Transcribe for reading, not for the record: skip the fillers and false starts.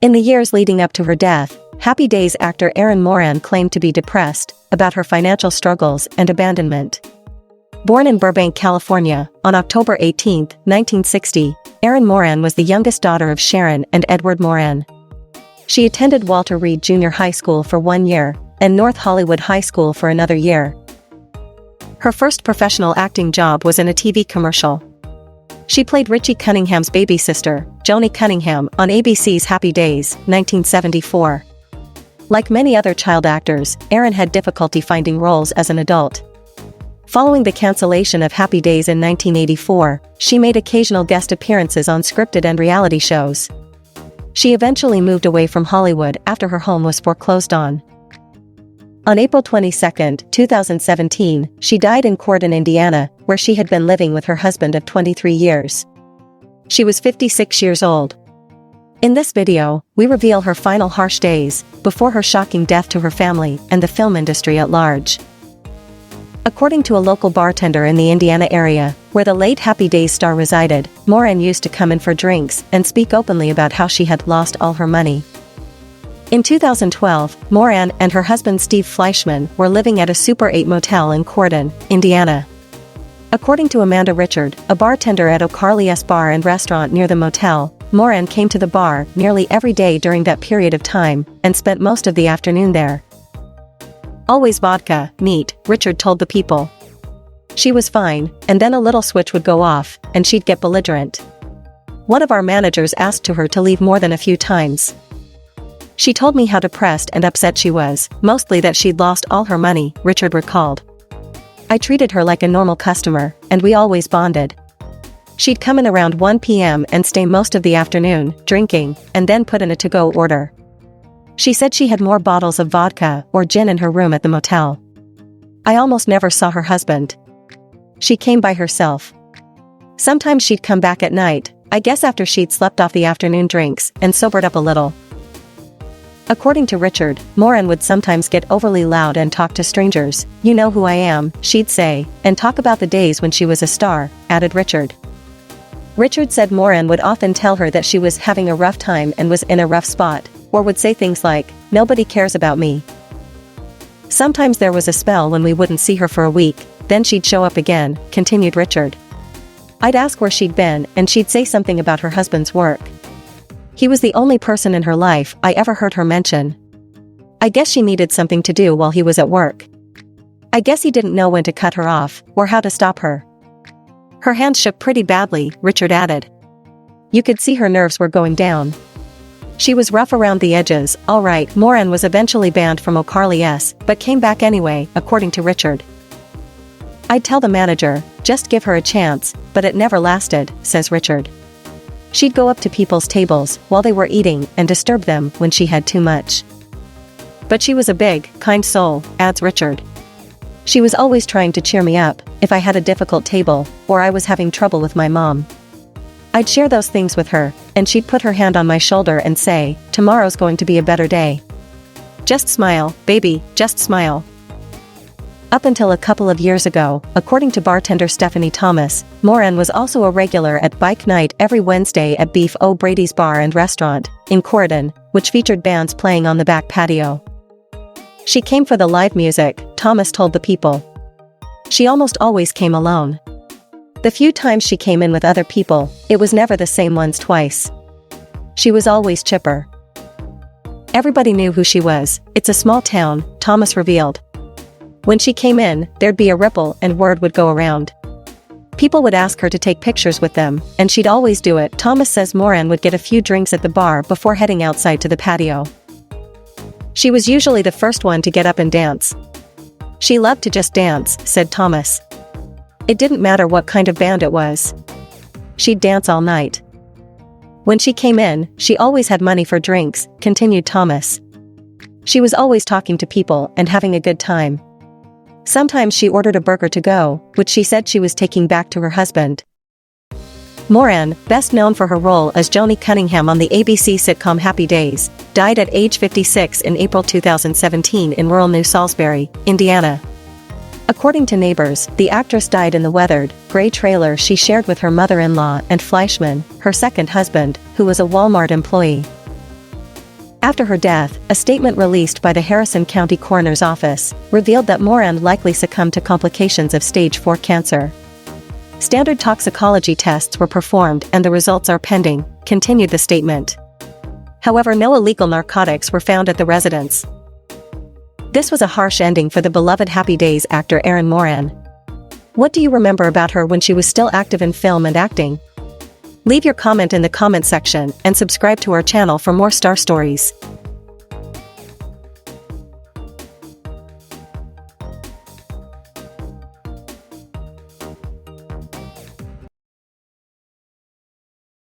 In the years leading up to her death, Happy Days actor Erin Moran claimed to be depressed about her financial struggles and abandonment. Born in Burbank, California, on October 18, 1960, Erin Moran was the youngest daughter of Sharon and Edward Moran. She attended Walter Reed Junior High School for 1 year, and North Hollywood High School for another year. Her first professional acting job was in a TV commercial. She played Richie Cunningham's baby sister, Joni Cunningham, on ABC's Happy Days, 1974. Like many other child actors, Erin had difficulty finding roles as an adult. Following the cancellation of Happy Days in 1984, she made occasional guest appearances on scripted and reality shows. She eventually moved away from Hollywood after her home was foreclosed on. On April 22, 2017, she died in Corydon, Indiana, where she had been living with her husband of 23 years. She was 56 years old. In this video, we reveal her final harsh days, before her shocking death to her family and the film industry at large. According to a local bartender in the Indiana area, where the late Happy Days star resided, Moran used to come in for drinks and speak openly about how she had lost all her money. In 2012, Moran and her husband Steve Fleischman were living at a Super 8 motel in Corydon, Indiana. According to Amanda Richard, a bartender at O'Carly's bar and restaurant near the motel, Moran came to the bar nearly every day during that period of time and spent most of the afternoon there. Always vodka, neat, Richard told the people. She was fine, and then a little switch would go off, and she'd get belligerent. One of our managers asked her to leave more than a few times. She told me how depressed and upset she was, mostly that she'd lost all her money, Richard recalled. I treated her like a normal customer, and we always bonded. She'd come in around 1 p.m. and stay most of the afternoon, drinking, and then put in a to-go order. She said she had more bottles of vodka or gin in her room at the motel. I almost never saw her husband. She came by herself. Sometimes she'd come back at night, I guess after she'd slept off the afternoon drinks and sobered up a little. According to Richard, Moran would sometimes get overly loud and talk to strangers. You know who I am, she'd say, and talk about the days when she was a star, added Richard. Richard said Moran would often tell her that she was having a rough time and was in a rough spot, or would say things like, "Nobody cares about me." Sometimes there was a spell when we wouldn't see her for a week, then she'd show up again, continued Richard. I'd ask where she'd been and she'd say something about her husband's work. He was the only person in her life I ever heard her mention. I guess she needed something to do while he was at work. I guess he didn't know when to cut her off, or how to stop her. Her hands shook pretty badly, Richard added. You could see her nerves were going down. She was rough around the edges. All right, Moran was eventually banned from O'Carly's, but came back anyway, according to Richard. I'd tell the manager, just give her a chance, but it never lasted, says Richard. She'd go up to people's tables while they were eating and disturb them when she had too much. But she was a big, kind soul, adds Richard. She was always trying to cheer me up if I had a difficult table or I was having trouble with my mom. I'd share those things with her, and she'd put her hand on my shoulder and say, tomorrow's going to be a better day. Just smile, baby, just smile. Up until a couple of years ago, according to bartender Stephanie Thomas, Moran was also a regular at Bike Night every Wednesday at Beef O'Brady's Bar and Restaurant, in Corydon, which featured bands playing on the back patio. She came for the live music, Thomas told the people. She almost always came alone. The few times she came in with other people, it was never the same ones twice. She was always chipper. Everybody knew who she was. It's a small town, Thomas revealed. When she came in, there'd be a ripple and word would go around. People would ask her to take pictures with them, and she'd always do it. Thomas says Moran would get a few drinks at the bar before heading outside to the patio. She was usually the first one to get up and dance. She loved to just dance, said Thomas. It didn't matter what kind of band it was. She'd dance all night. When she came in, she always had money for drinks, continued Thomas. She was always talking to people and having a good time. Sometimes she ordered a burger to go, which she said she was taking back to her husband. Moran, best known for her role as Joni Cunningham on the ABC sitcom Happy Days, died at age 56 in April 2017 in rural New Salisbury, Indiana. According to neighbors, the actress died in the weathered, gray trailer she shared with her mother-in-law and Fleischman, her second husband, who was a Walmart employee. After her death, a statement released by the Harrison County Coroner's Office revealed that Moran likely succumbed to complications of stage 4 cancer. Standard toxicology tests were performed and the results are pending, continued the statement. However, no illegal narcotics were found at the residence. This was a harsh ending for the beloved Happy Days actor Erin Moran. What do you remember about her when she was still active in film and acting? Leave your comment in the comment section and subscribe to our channel for more star stories.